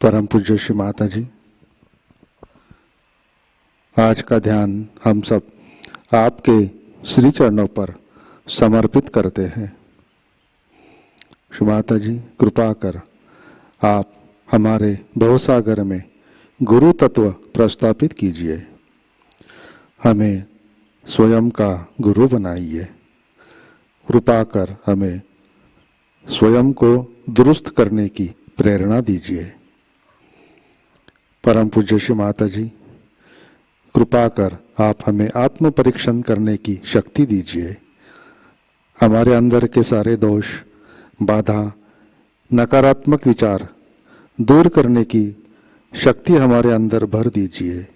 परम पूज्य श्री माता जी, आज का ध्यान हम सब आपके श्री चरणों पर समर्पित करते हैं। श्री माता जी, कृपा कर आप हमारे भवसागर में गुरु तत्व प्रस्थापित कीजिए, हमें स्वयं का गुरु बनाइए। कृपा कर हमें स्वयं को दुरुस्त करने की प्रेरणा दीजिए। परम पूज्य श्री माता जी, कृपा कर आप हमें आत्म परीक्षण करने की शक्ति दीजिए। हमारे अंदर के सारे दोष, बाधा, नकारात्मक विचार दूर करने की शक्ति हमारे अंदर भर दीजिए।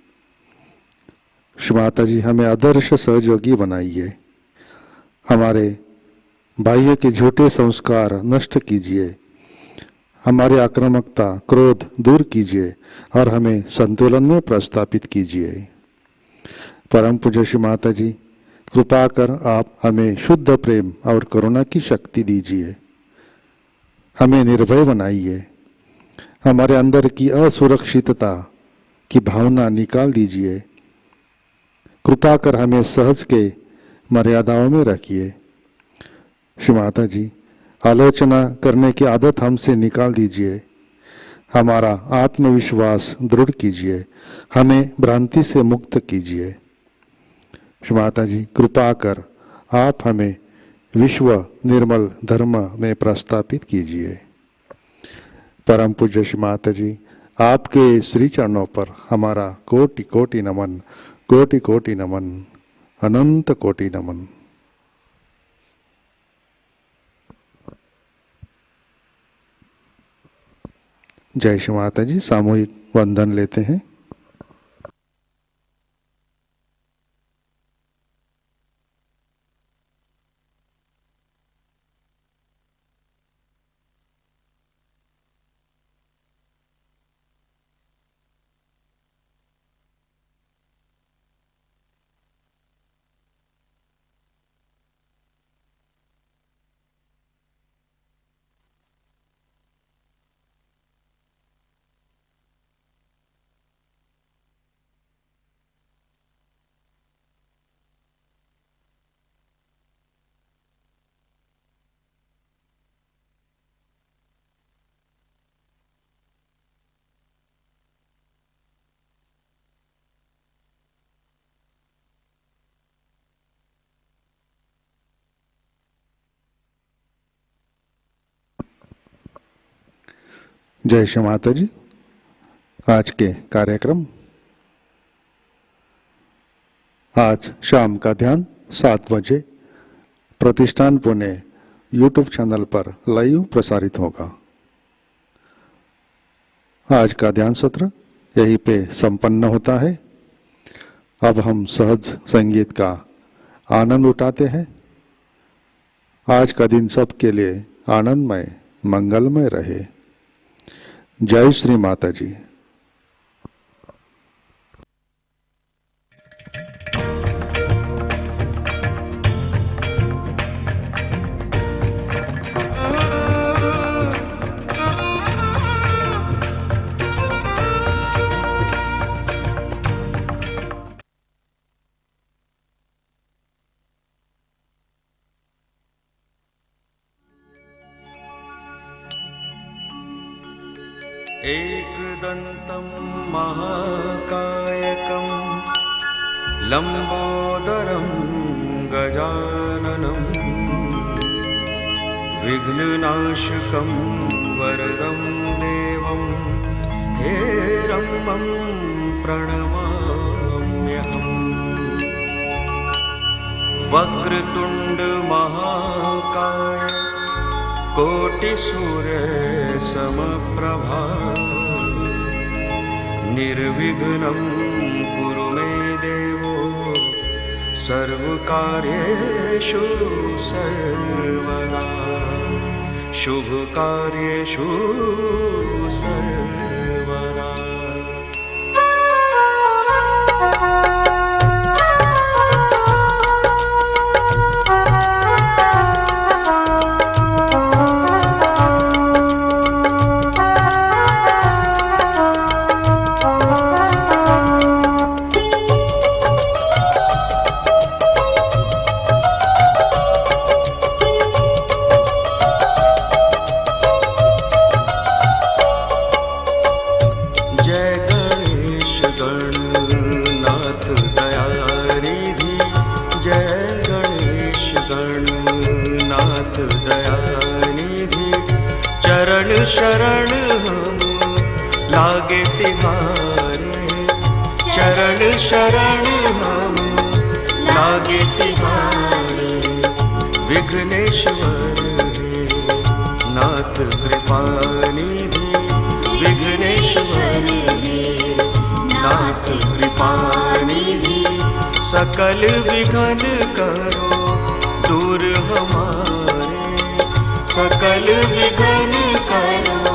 श्री माता जी, हमें आदर्श सहयोगी बनाइए। हमारे बाह्य के झूठे संस्कार नष्ट कीजिए, हमारी आक्रामकता, क्रोध दूर कीजिए और हमें संतुलन में प्रस्थापित कीजिए। परम पूज्य श्री माता जी, कृपा कर आप हमें शुद्ध प्रेम और करुणा की शक्ति दीजिए। हमें निर्भय बनाइए। हमारे अंदर की असुरक्षितता की भावना निकाल दीजिए। कृपा कर हमें सहज के मर्यादाओं में रखिए। श्री माता जी, आलोचना करने की आदत हमसे निकाल दीजिए। हमारा आत्मविश्वास दृढ़ कीजिए। हमें भ्रांति से मुक्त कीजिए। श्री माता जी, कृपा कर आप हमें विश्व निर्मल धर्म में प्रस्थापित कीजिए। परम पूज्य श्री माता जी, आपके श्री चरणों पर हमारा कोटि कोटि नमन, कोटि कोटि नमन, अनंत कोटि नमन। जय श्री माता जी। सामूहिक वंदन लेते हैं। जय श्री माता जी। आज के कार्यक्रम, आज शाम का ध्यान 7 बजे प्रतिष्ठान पुणे यूट्यूब चैनल पर लाइव प्रसारित होगा। आज का ध्यान सत्र यहीं पे संपन्न होता है। अब हम सहज संगीत का आनंद उठाते हैं। आज का दिन सबके लिए आनंदमय, मंगलमय रहे। जय श्री माता जी। एकदन्तं महाकायकं लम्बोदरं गजाननं विघ्ननाशकं वरदं देवं हेरम्बं प्रणमाम्यहम्। वक्रतुण्ड महाकाय कोटिसूर्य समप्रभा निर्विघ्नं कुरु मे देवो सर्वकार्येषु सर्वदा शुभकार्येषु सर्वदा। शरण हम लागे तिहारे, चरण शरण हम लागे तिहारे। विघ्नेश्वर हे नाथ कृपा निधि, विघ्नेश्वर हे नाथ कृपा निधि। सकल विघ्न करो दूर हमारे, सकल विघ्न करो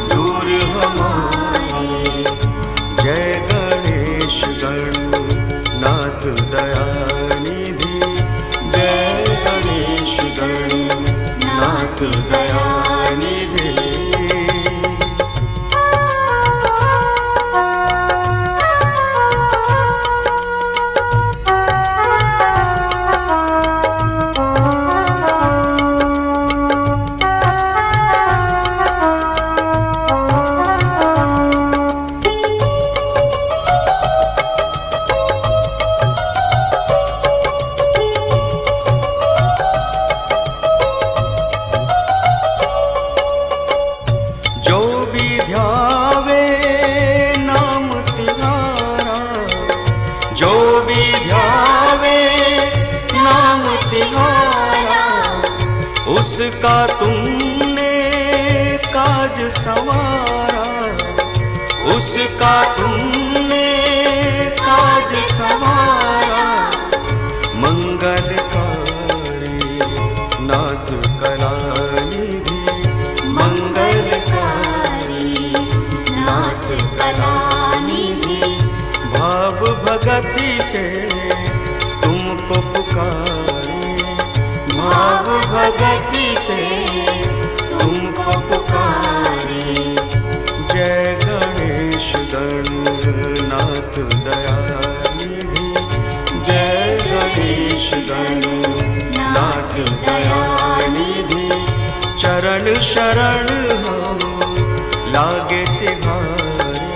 दूर हमारे। जय गणेश गणनाथ दयानिधि, जय गणेश गणनाथ दयानिधि। उसका तुमने काज संवारा, उसका तुमने काज संवारा। मंगलकारी नाथ कलानिधि, मंगलकारी नाथ कलानिधि। भाव भगति से तुमको पुकारे, भाव भगति से तुमको पुकारे। जय गणेश गणनाथ दयानिधि, जय गणेश गणनाथ दयानिधि। चरण शरण हम लागे तिहारे,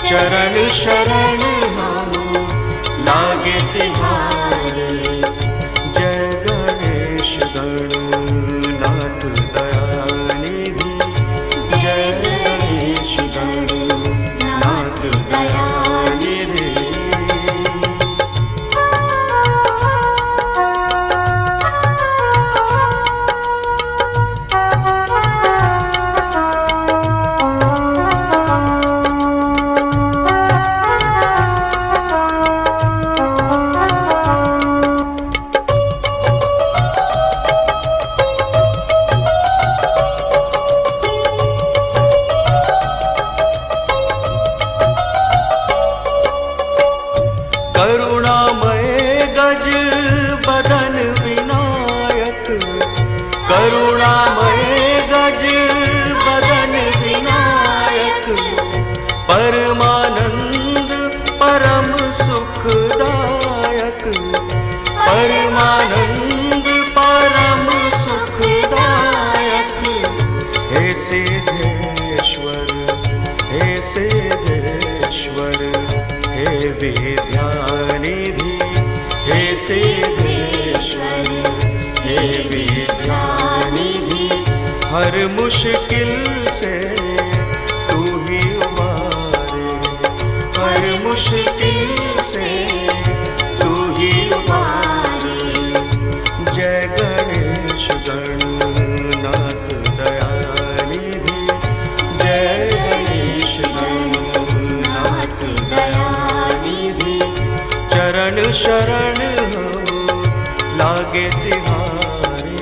चरण शरण हम लागे तिहारे। जय गणेश गणनाथ दयानिधि, जय गणेश गणनाथ दयानिधि। करुणामय गज बदन विनायक, करुणामय गज बदन विनायक। परमानंद परम सुखदायक, परमानंद परम सुखदायक। हे सिद्धेश्वर, हे सिद्धेश्वर, हे विद्यानिधि, हे सिद्धेश्वर, हे विद्यानिधि। हर मुश्किल से तू ही उबारे, हर मुश्किल से तू ही उबारे। जय गणेश गणनाथ दयानिधि, जय गणेश गणनाथ दयानिधि। चरण शरण हम लागे तिहारे,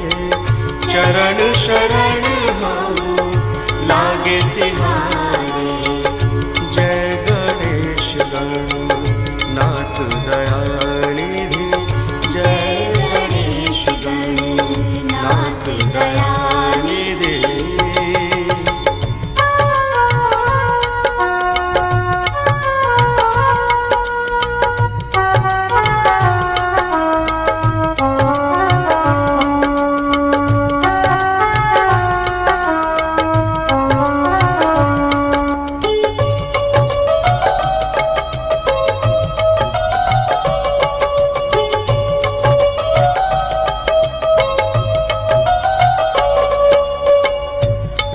चरण शरण हम लागे तिहारे। जय गणेश गणनाथ दयानिधि, जय गणेश गणनाथ दयानिधि।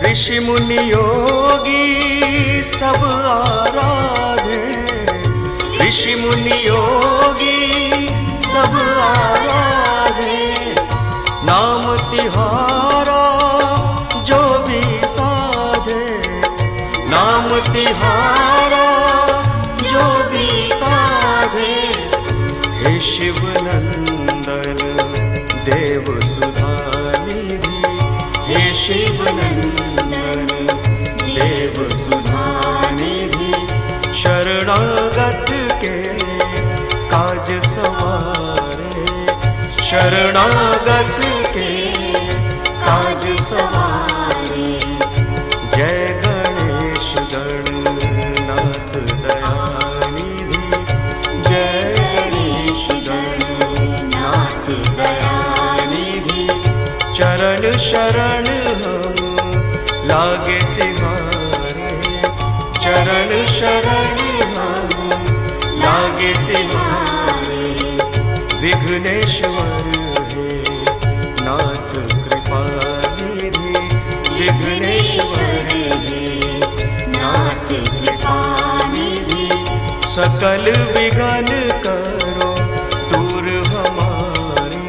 ऋषि मुनि योगी सब आराधे, ऋषि मुनि योगी सब आराधे। नाम तिहारा जो भी साधे, नाम तिहारा जो भी साधे। हे शिव नंदन देव सुधा निधि, हे शिव नंदन देव सुधा निधि। शरणागत के काज सवारे, शरणागत के काज सवारे। जय गणेश गणनाथ दयानिधि, जय गणेश गणनाथ दयानिधि। चरण शरण हम लागे तिहारे, चरण शरण हम लागे तिहारे। विघ्नेश्वर हे नाथ कृपा निधि, विघ्नेश्वर हे नाथ कृपा निधि। सकल विघ्न करो दूर हमारे,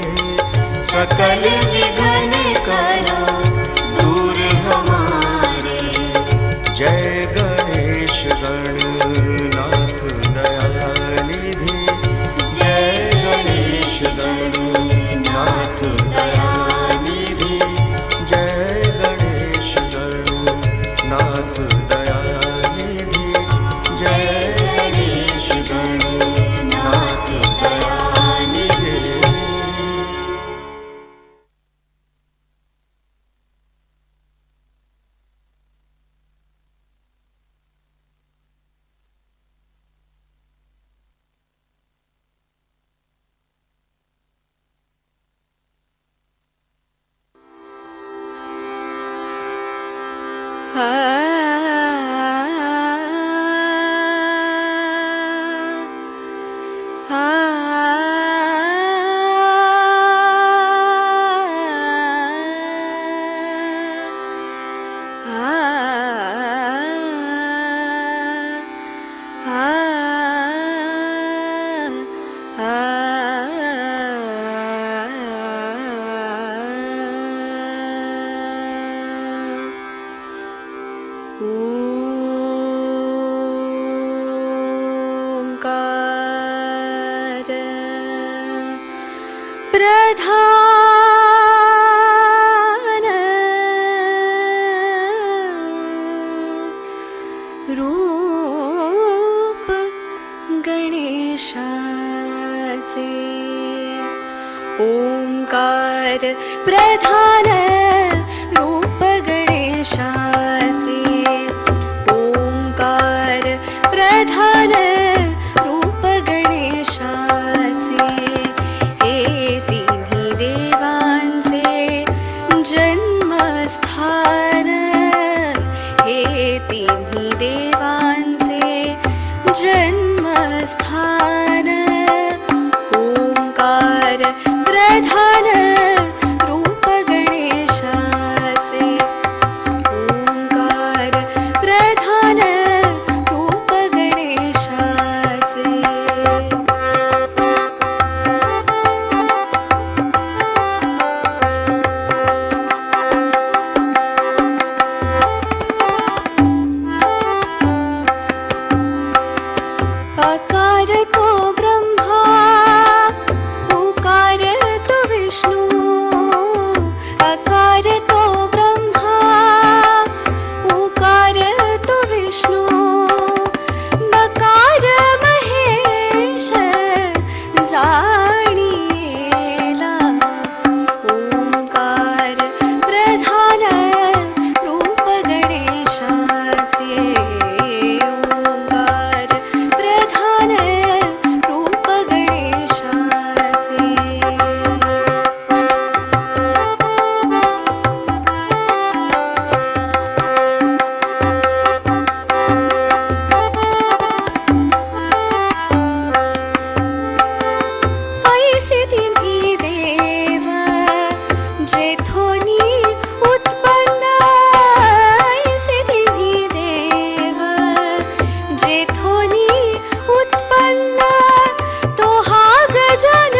सकल विघ्न करो दूर हमारे। जय गणेश गणनाथ दयानिधि, जय गणेश गणनाथ दयानिधि, जय गणेश गणनाथ दयानिधि, जय गणेश गणनाथ दयानिधि। प्रधान रूप गणेशाचे, ओंकार प्रधान रूप गणेशाचे, ओंकार प्रधान रूप गणेशाचे। हे तिन्ही देवांचे जन्मस्थान, हे तिन्ही देवांचे जन्मस्थान। ओंकार प्रधान रूप गणेशाचे, गजानन